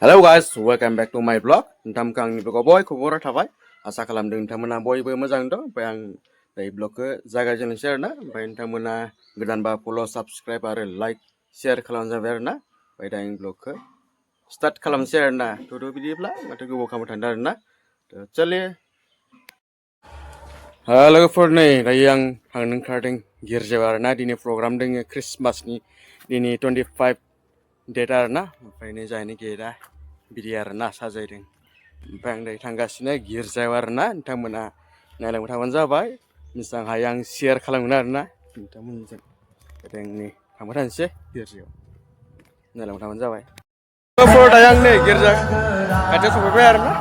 Hello guys, welcome back to my blog. Nonton आंनि blogआव बयखौबो थाबाय। आसा खालामदों नोंथांमोना बयबो मोजां दं। ओमफ्राय आं दायो blogखौ जागायजेननोसै आरोना। ओमफ्राय नोंथांमोना गोदानबा follow, subscribe आरो like, share खालामजाबाय आरोना। ओमफ्राय दायो आं blogखौ start खालामनोसै आरोना। थ' बिदिब्ला माथो गोबाव खालामबाय थादों आरोना। थ' चलिए। लोगोफोर नै दायो आं थांनो ओंखारदों गिर्जायाव आरोना। दिनै प्रग्राम दङ ख्रिस्टमासनि। दिनै 25 डेट आरोना। ओमफ्राय नै जायनि गेटआ बिदि आरोना साजायदों। ओमफ्राय आं दायो थांगासिनो गिर्जायाव आरोना। नोंथांमोना नायलांबाय थाबानो जाबाय। बेसेबां हायो आं शेयार खालामगोन आरोना नोंथांमोनजों। ओमफ्राय आं नै थांबाय थानोसै गिर्जायाव। नायलांबाय थाबानो जाबाय। लोगोफोर दायो आं नै गिर्जा खाथियाव सफैबाय आरोना।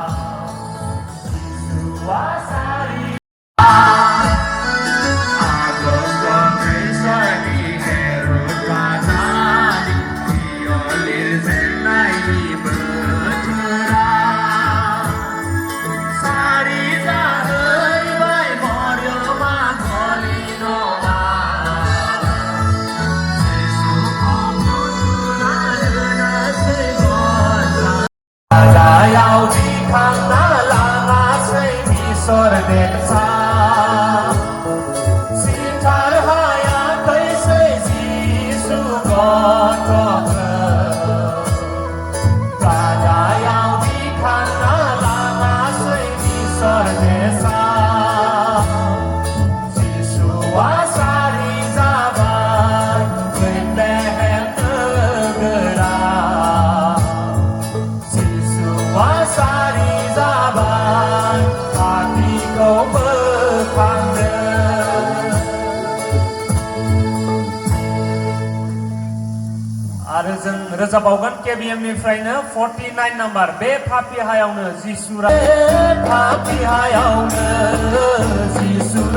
आरो जों रोजाबावगोन केबिएमनिफ्रायनो 49 नाम्बार बे पापि हायावनो जिसु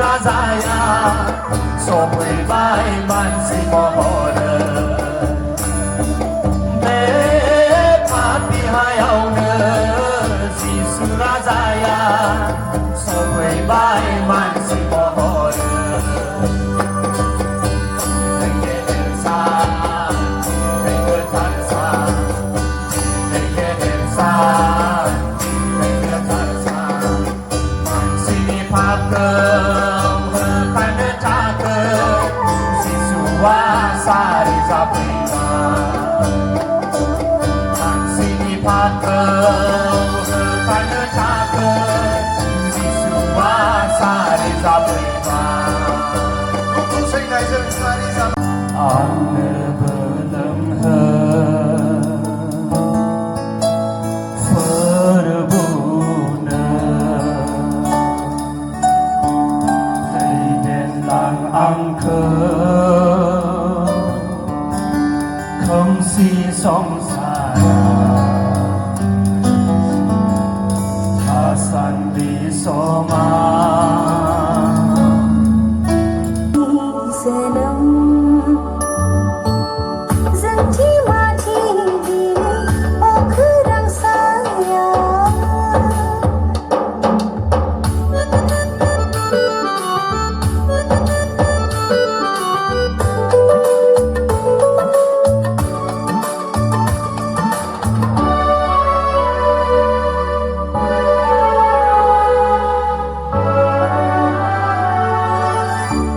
राजाया सफैबाय मानसि महरै बे पापि हायावनो जिसु राजाया सफैबाय मानसि महरै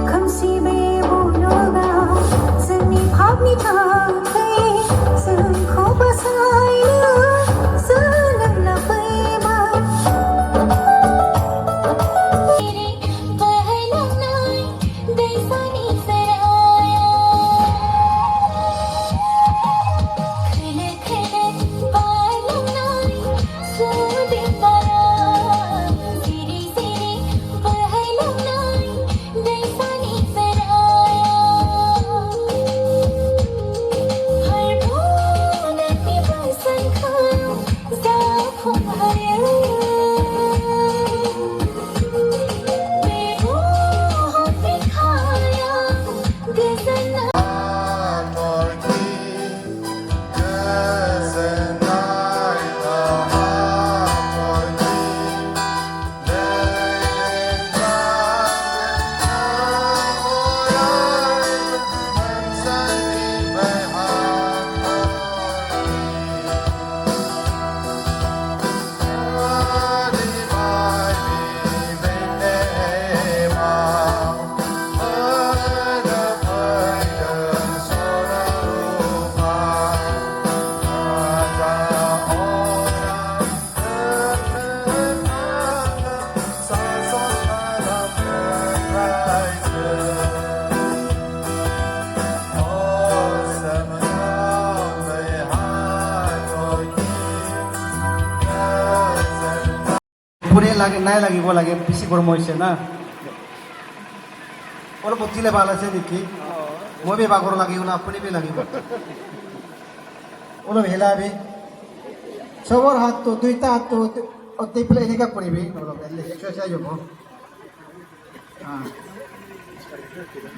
Come see me, লাগে নাই লাগিব লাগে বেছি গৰম হৈছে না অলপ উঠিলে ভাল আছে নেকি মই বি বাগৰ লাগিব না আপুনি বি লাগিব অলপ হিলাবি চবৰ হাতটো দুইটা হাতটো অতি পেলাই এনেকুৱা কৰিবি অলপ এক্সাৰচাইজ হ'ব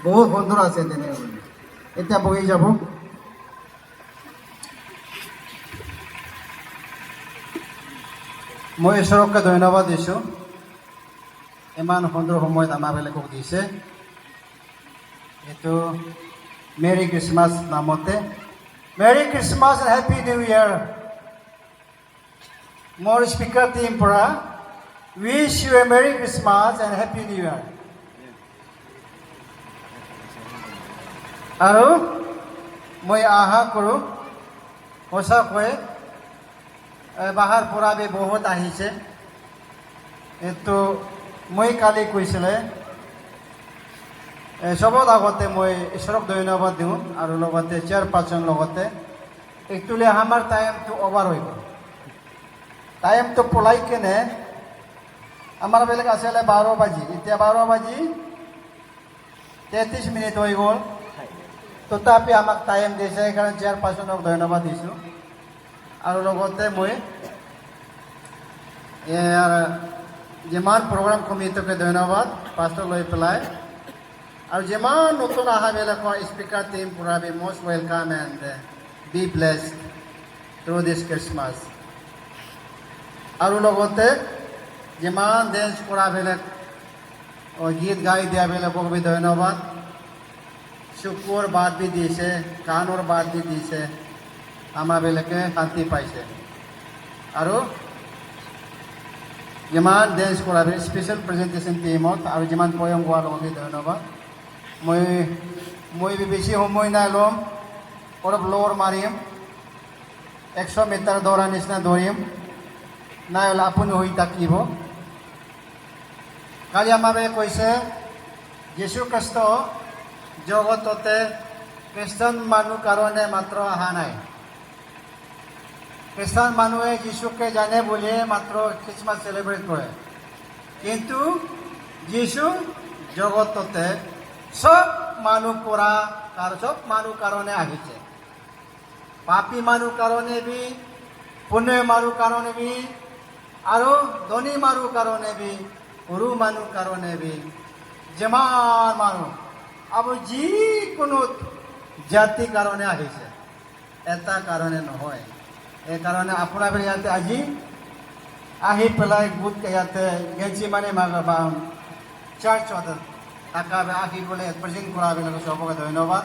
বহুত সুন্দৰ আছে তেনেহ'লে এতিয়া বহি যাব মই ঈশ্বৰকে ধন্যবাদ দিছোঁ ইমান সুন্দৰ সময়ত আমাৰবিলাকক দিছে এইটো মেৰী খ্ৰীষ্টমাছ নামতে merry Christmas and happy new year মোৰ স্পীকাৰ টিম পৰা wish you a merry Christmas and happy new year আৰু মই আশা কৰোঁ সঁচাকৈ বাহাৰ পৰা বহুত আহিছে এইটো মই কালি কৈছিলে চবত আগতে মই ঈশ্বৰক ধন্যবাদ দিওঁ আৰু লগতে চেয়াৰপাৰ্চন লগতে একচুৱেলি আমাৰ টাইমটো অভাৰ হৈ গ'ল টাইমটো পলাই কেনে আমাৰ বেলেগ আছিলে 12 বাজি এতিয়া 12 বাজি 33 মিনিট হৈ গ'ল তথাপি আমাক টাইম দিছে সেইকাৰণে চেয়াৰপাৰ্চনক ধন্যবাদ দিছোঁ আৰু লগতে মই যিমান প্ৰগ্ৰাম কমিটিকে ধন্যবাদ পাছটো লৈ পেলাই আৰু যিমান নতুন অহাবিলাকৰ স্পীকাৰ টিম পৰা be most welcome and be blessed through this Christmas আৰু লগতে যিমান ডেন্স কৰাবিলাক গীত গাই দিয়াবিলাকক বি ধন্যবাদ চকুৰ বাদ বি দিছে কাণৰ বাদ বি দিছে আমাৰবিলাকে শান্তি পাইছে আৰু যিমান ডেন্স কৰাবে স্পেচিয়েল প্ৰেজেণ্টেশ্যন টিমত আৰু যিমান পয়ং গোৱাৰ লগতে ধন্যবাদ মই বেছি সময় নাই ল'ম অলপ লৌৰ মাৰিম 100 মিটাৰ দৌৰা নিচিনা দৌৰিম নাই হ'লে আপুনি হৈ থাকিব কালি আমাৰে কৈছে যীশু খ্ৰীষ্ট জগততে খ্ৰীষ্টান মানুহ কাৰণে মাত্ৰ অহা নাই খ্ৰীষ্টান মানুহে যীশুকে জানে বুলিয়ে মাত্ৰ খ্ৰীষ্টমাছ চেলিব্ৰেট কৰে কিন্তু যীশু জগততে সব মানুহ পৰা আৰু সব মানুহ কাৰণে আহিছে পাপী মানুহ কাৰণে বি পুণ্য মানুহ কাৰণে বি আৰু ধনী মানুহ কাৰণে বি সৰু মানুহ কাৰণে বি যিমান মানুহ আৰু যিকোনো জাতিৰ কাৰণে আহিছে এটা কাৰণে নহয় এইকাৰণে আপোনালোকে ইয়াতে আজি আহি পেলাই গোট ইয়াতে গেঞ্চি মানে চাৰ্চত টাকা আহিবলৈ প্ৰেজেণ্ট কৰাবিলাকক চবকে ধন্যবাদ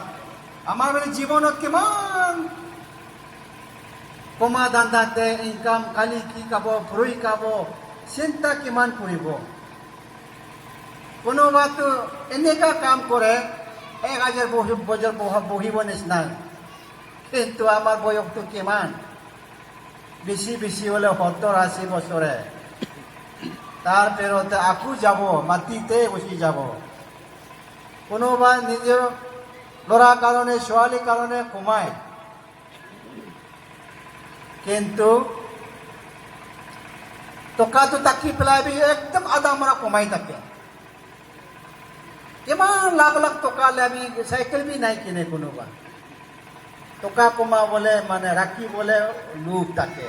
আমাৰ মানে জীৱনত কিমান কমা ধান্দাতে ইনকাম কালি কি খাব ফুৰি খাব চিন্তা কিমান কৰিব কোনোবাতো এনেকুৱা কাম কৰে 1000 বছৰ বহিব নিচিনা কিন্তু আমাৰ বয়সটো কিমান বেছি হ'লে 70-80 বছৰে তাৰ পেৰতে আকৌ যাব মাটিতে গুচি যাব কোনোবা নিজৰ ল'ৰা কাৰণে ছোৱালীৰ কাৰণে কমায় কিন্তু টকাটো তাকি পেলাই একদম আধা মৰা কমাই থাকে ইমান লাখ লাখ টকা লৈ আমি চাইকেল বি নাই কিনে কোনোবা টকা কমাবলৈ মানে ৰাখিবলৈ লোভ থাকে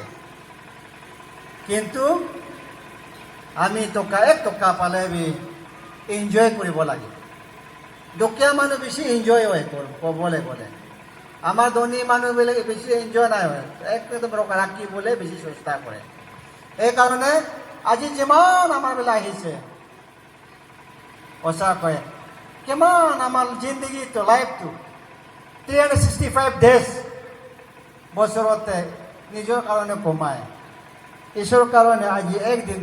কিন্তু আমি টকা পালে বি এনজয় কৰিব লাগে দুখীয়া মানুহ বেছি এনজয় হয় ক'বলৈ গ'লে আমাৰ ধনী মানুহবিলাকে বেছি এনজয় নাই হয় একদম ৰাখিবলৈ বেছি চেষ্টা কৰে সেইকাৰণে আজি যিমান আমাৰবিলাক আহিছে সঁচাকৈ কিমান আমাৰ জিন্দগীটো লাইফটো 365 ডেজ বছৰতে নিজৰ কাৰণে কমায় ঈশ্বৰৰ কাৰণে আজি একদিন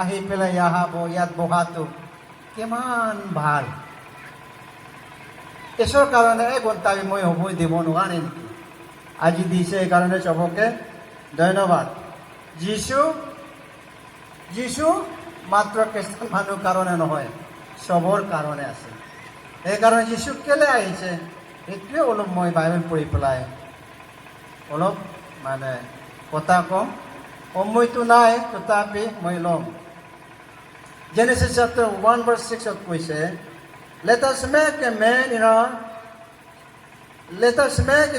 আহি পেলাই ইয়াত বহাটো কিমান ভাল ঈশ্বৰৰ কাৰণে ঘণ্টা মই সময় দিব নোৱাৰিম আজি দিছে সেইকাৰণে চবকে ধন্যবাদ যীশু মাত্ৰ খ্ৰীষ্টান মানুহৰ কাৰণে নহয় চবৰ কাৰণে আছে সেইকাৰণে যীশু কেলৈ আহিছে সেইটোৱে অলপ মই বাইবেল পঢ়ি পেলাই অলপ মানে কথা কম সময়টো নাই তথাপি মই ল'ম Genesis chapter 1 verse 6 at কৈছে, let us make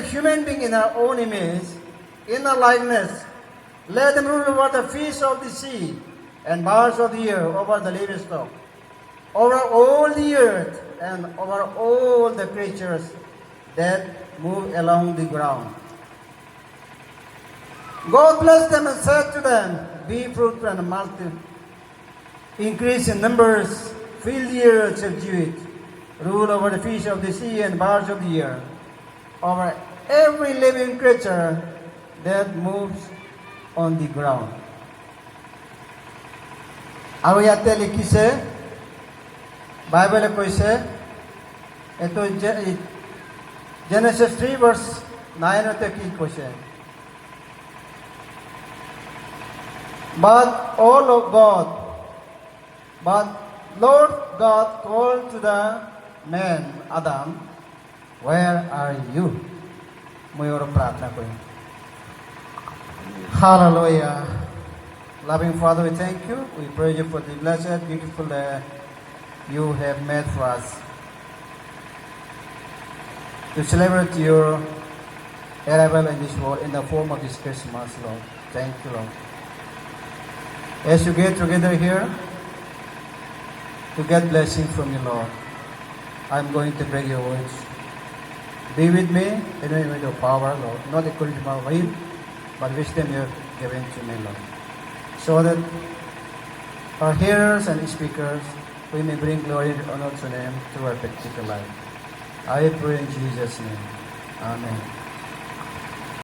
a human being in our own image, in our likeness. Let them rule over the fish of the sea and birds of the air, over the livestock, over all the earth, and over all the creatures that move along the ground. God blessed them and said to them, be fruitful and multiply, increase in numbers, fill the earth, subdue it, rule over the fish of the sea and birds of the air, over every living creature that moves on the ground. আৰু ইয়াতে লিখিছে, বাইবেলে কৈছে, এইটো Genesis 3 verse 9 কি কৈছে, But Lord God called to the man, Adam, where are you? মই ওর প্রার্থনা করি। Hallelujah. Loving Father, we thank you. We praise you for the blessed, beautiful day you have made for us to celebrate your arrival in this world in the form of this Christmas, Lord. Thank you, Lord. As you get together here to get blessing from you, Lord, I'm going to bring your words. Be with me in a way of power, Lord, not according to my will, but wisdom you have given to me, Lord, so that our hearers and speakers, we may bring glory and honor to them through our practical life. I pray in Jesus' name. Amen.